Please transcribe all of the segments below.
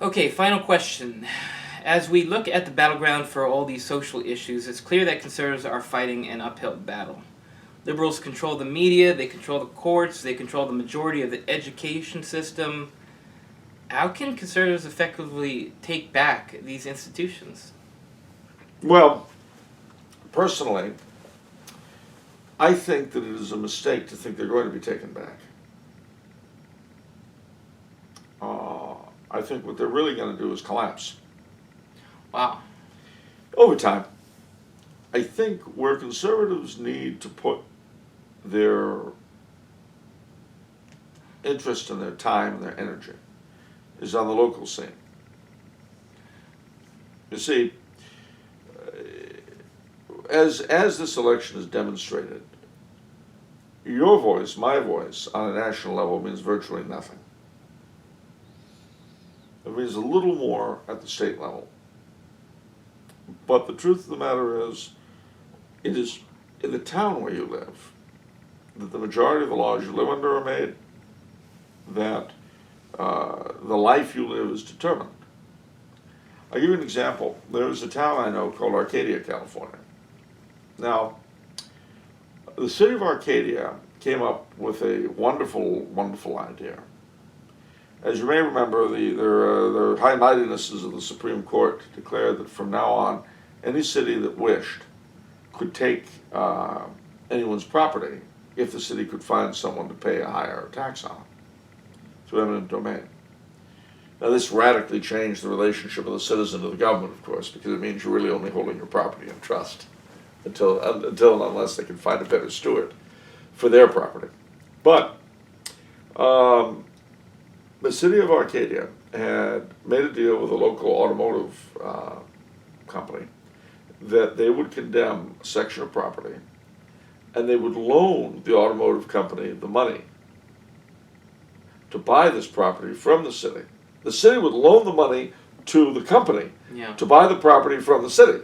Okay, final question. As we look at the battleground for all these social issues, it's clear that conservatives are fighting an uphill battle. Liberals control the media, they control the courts, they control the majority of the education system. How can conservatives effectively take back these institutions? Well, personally, I think that it is a mistake to think they're going to be taken back. I think what they're really going to do is collapse Wow. over time. I think where conservatives need to put their interest and their time and their energy is on the local scene. You see, as this election has demonstrated, your voice, my voice, on a national level means virtually nothing. It means a little more at the state level. But the truth of the matter is, it is in the town where you live that the majority of the laws you live under are made, that the life you live is determined. I'll give you an example. There's a town I know called Arcadia, California. Now, the city of Arcadia came up with a wonderful, wonderful idea. As you may remember, the high mightinesses of the Supreme Court declared that from now on, any city that wished could take anyone's property if the city could find someone to pay a higher tax on it through eminent domain. Now, this radically changed the relationship of the citizen to the government, of course, because it means you're really only holding your property in trust until and unless they can find a better steward for their property. But the city of Arcadia had made a deal with a local automotive company that they would condemn a section of property and they would loan the automotive company the money to buy this property from the city. The city would loan the money to the company to buy the property from the city.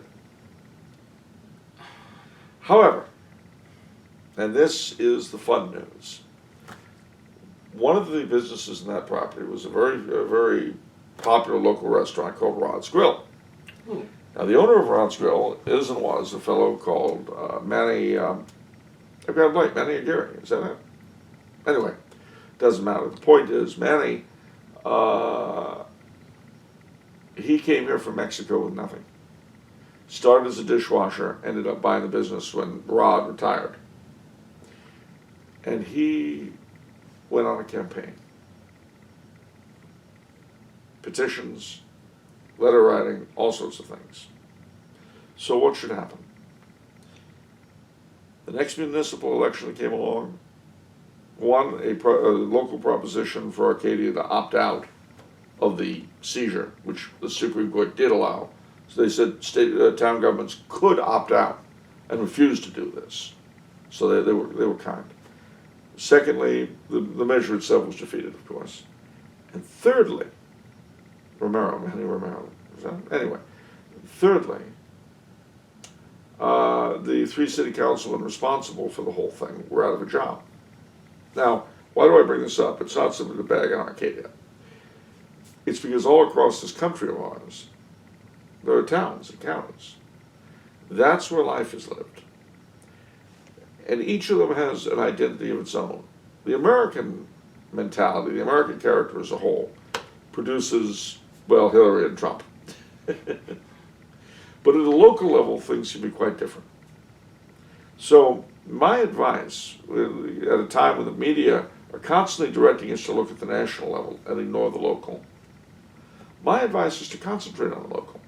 However, and this is the fun news, one of the businesses in that property was a very popular local restaurant called Rod's Grill. Ooh. Now, the owner of Rod's Grill is and was a fellow called Manny, I've got a blank, Manny Aguirre, is that it? Anyway, doesn't matter. The point is, Manny, he came here from Mexico with nothing. Started as a dishwasher, ended up buying the business when Rod retired. And he went on a campaign. Petitions, letter writing, all sorts of things. So what should happen? The next municipal election that came along won a local proposition for Arcadia to opt out of the seizure, which the Supreme Court did allow. So they said town governments could opt out and refuse to do this. So they were kind. Secondly, the measure itself was defeated, of course. And thirdly, Manny Romero. Anyway, thirdly, the three city councilmen responsible for the whole thing were out of a job. Now, why do I bring this up? It's not simply to bag on Arcadia. It's because all across this country of ours, there are towns and counties. That's where life is lived. And each of them has an identity of its own. The American mentality, the American character as a whole, produces, well, Hillary and Trump. But at a local level, things can be quite different. So my advice, at a time when the media are constantly directing us to look at the national level and ignore the local, my advice is to concentrate on the local.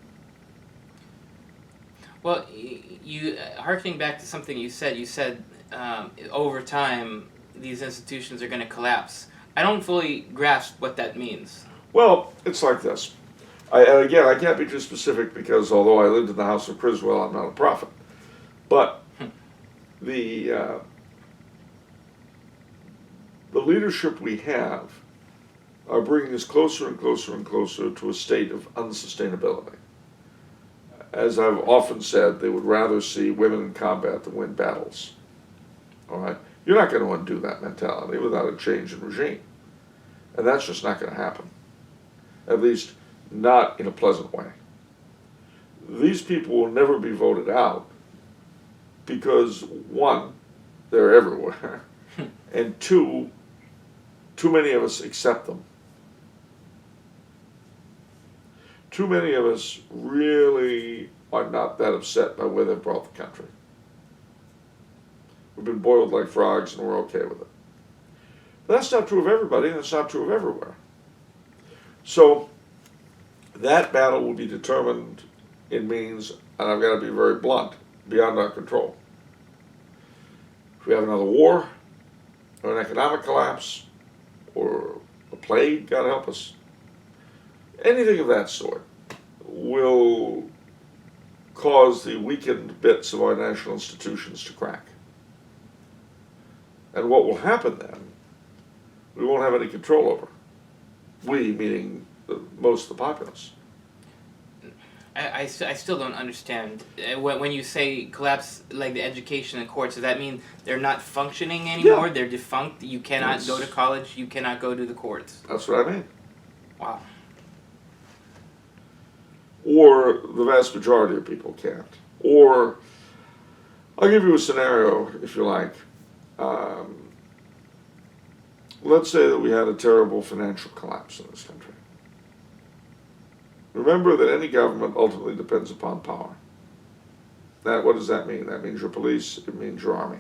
Well, you harkening back to something you said over time these institutions are going to collapse. I don't fully grasp what that means. Well, it's like this. And again, I can't be too specific because although I lived in the house of Criswell, I'm not a prophet. But the leadership we have are bringing us closer and closer and closer to a state of unsustainability. As I've often said, they would rather see women in combat than win battles. All right? You're not going to undo that mentality without a change in regime. And that's just not going to happen. At least not in a pleasant way. These people will never be voted out because, one, they're everywhere, and two, too many of us accept them. Too many of us really are not that upset by where they've brought the country. We've been boiled like frogs and we're okay with it. But that's not true of everybody, and it's not true of everywhere. So that battle will be determined in means, and I've got to be very blunt, beyond our control. If we have another war, or an economic collapse, or a plague, God help us, anything of that sort will cause the weakened bits of our national institutions to crack. And what will happen then, we won't have any control over. We, meaning most of the populace. I still don't understand. When you say collapse, like the education and courts, does that mean they're not functioning anymore? Yeah. They're defunct? You cannot go to college? You cannot go to the courts? That's what I mean. Wow. Or the vast majority of people can't. Or, I'll give you a scenario, if you like. Let's say that we had a terrible financial collapse in this country. Remember that any government ultimately depends upon power. Now, what does that mean? That means your police, it means your army.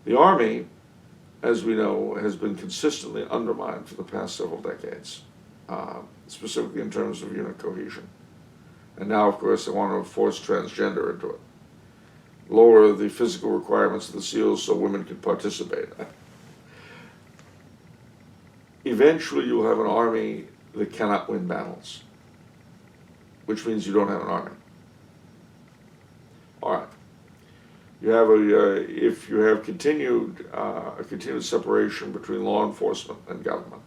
The army, as we know, has been consistently undermined for the past several decades, specifically in terms of unit cohesion. And now, of course, they want to force transgender into it. Lower the physical requirements of the SEALs so women can participate. Eventually, you'll have an army that cannot win battles, which means you don't have an army. All right. You have if you have a continued separation between law enforcement and government,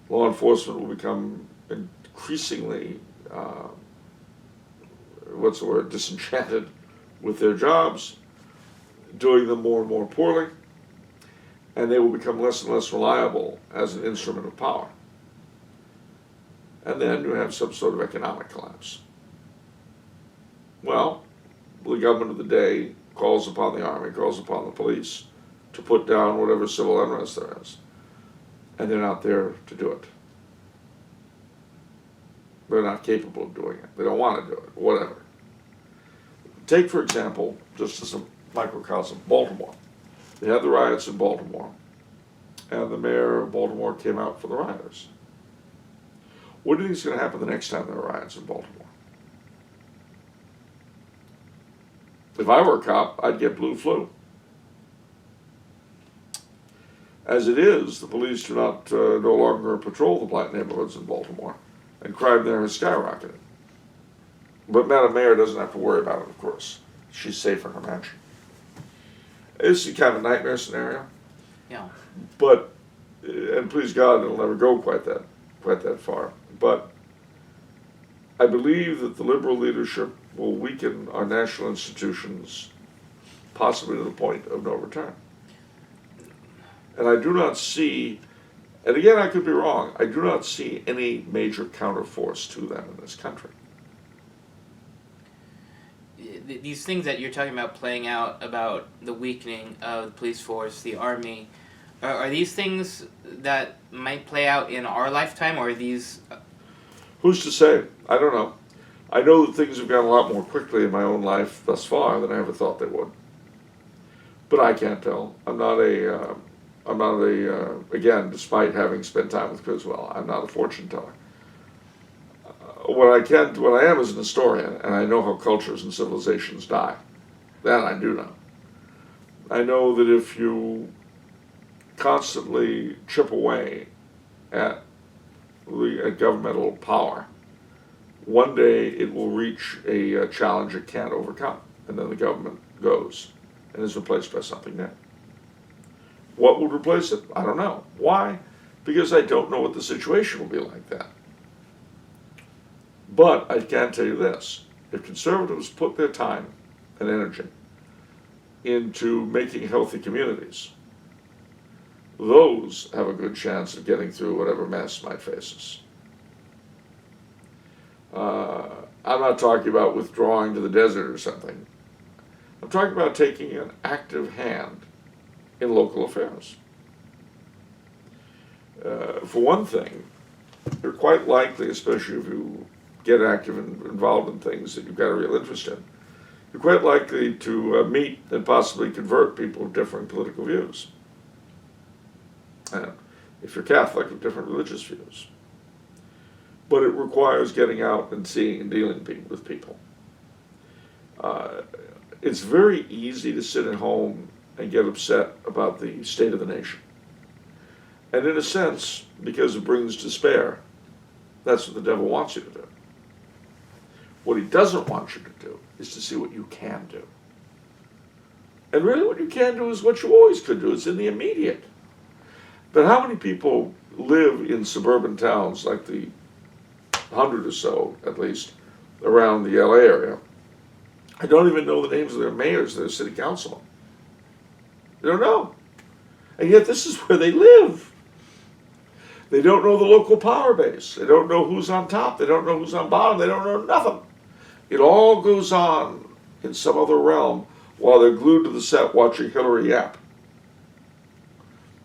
law enforcement will become increasingly, disenchanted with their jobs, doing them more and more poorly, and they will become less and less reliable as an instrument of power. And then you have some sort of economic collapse. Well, the government of the day calls upon the army, calls upon the police to put down whatever civil unrest there is. And they're not there to do it. They're not capable of doing it. They don't want to do it, whatever. Take, for example, just as a microcosm, Baltimore. They had the riots in Baltimore, and the mayor of Baltimore came out for the rioters. What do you think is going to happen the next time there are riots in Baltimore? If I were a cop, I'd get blue flu. As it is, the police do not no longer patrol the black neighborhoods in Baltimore, and crime there has skyrocketed. But Madam Mayor doesn't have to worry about it, of course. She's safe in her mansion. It's kind of a nightmare scenario. Yeah. But, and please God, it'll never go quite that far. But I believe that the liberal leadership will weaken our national institutions, possibly to the point of no return. And I do not see, and again I could be wrong, I do not see any major counterforce to them in this country. These things that you're talking about playing out about the weakening of the police force, the army, are these things that might play out in our lifetime, or are these... Who's to say? I don't know. I know that things have gone a lot more quickly in my own life thus far than I ever thought they would. But I can't tell. I'm not a, again, despite having spent time with Criswell, I'm not a fortune teller. What I am is an historian, and I know how cultures and civilizations die. That I do know. I know that if you constantly chip away at governmental power, one day it will reach a challenge it can't overcome, and then the government goes and is replaced by something new. What would replace it? I don't know. Why? Because I don't know what the situation will be like then. But I can tell you this, if conservatives put their time and energy into making healthy communities, those have a good chance of getting through whatever mess might face us. I'm not talking about withdrawing to the desert or something. I'm talking about taking an active hand in local affairs. For one thing, you're quite likely, especially if you get active and involved in things that you've got a real interest in, you're quite likely to meet and possibly convert people with different political views. And if you're Catholic, with different religious views. But it requires getting out and seeing and dealing with people. It's very easy to sit at home and get upset about the state of the nation. And in a sense, because it brings despair, that's what the devil wants you to do. What he doesn't want you to do is to see what you can do. And really what you can do is what you always could do. It's in the immediate. But how many people live in suburban towns like the 100 or so, at least, around the LA area? I don't even know the names of their mayors, their city councilmen. They don't know. And yet this is where they live. They don't know the local power base. They don't know who's on top. They don't know who's on bottom. They don't know nothing. It all goes on in some other realm while they're glued to the set watching Hillary yap.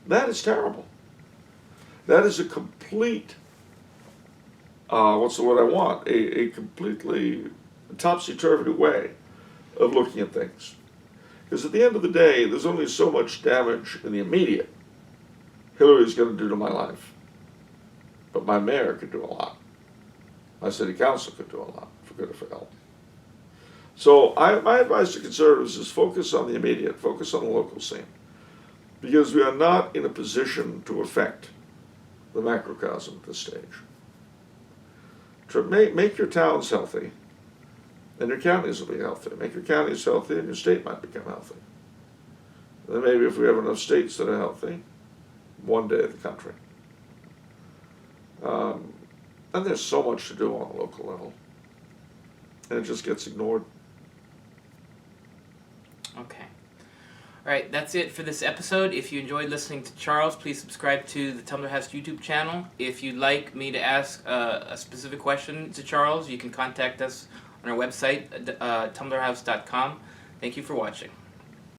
That is terrible. That is a complete, what's the word I want? A completely topsy-turvy way of looking at things. Because at the end of the day, there's only so much damage in the immediate Hillary's going to do to my life. But my mayor could do a lot. My city council could do a lot, for good or for ill. So my advice to conservatives is focus on the immediate, focus on the local scene. Because we are not in a position to affect the macrocosm at this stage. Make your towns healthy, and your counties will be healthy. Make your counties healthy, and your state might become healthy. And then maybe if we have enough states that are healthy, one day the country. And there's so much to do on a local level. And it just gets ignored. Okay. All right, that's it for this episode. If you enjoyed listening to Charles, please subscribe to the Tumbler House YouTube channel. If you'd like me to ask a specific question to Charles, you can contact us on our website, tumblerhouse.com. Thank you for watching.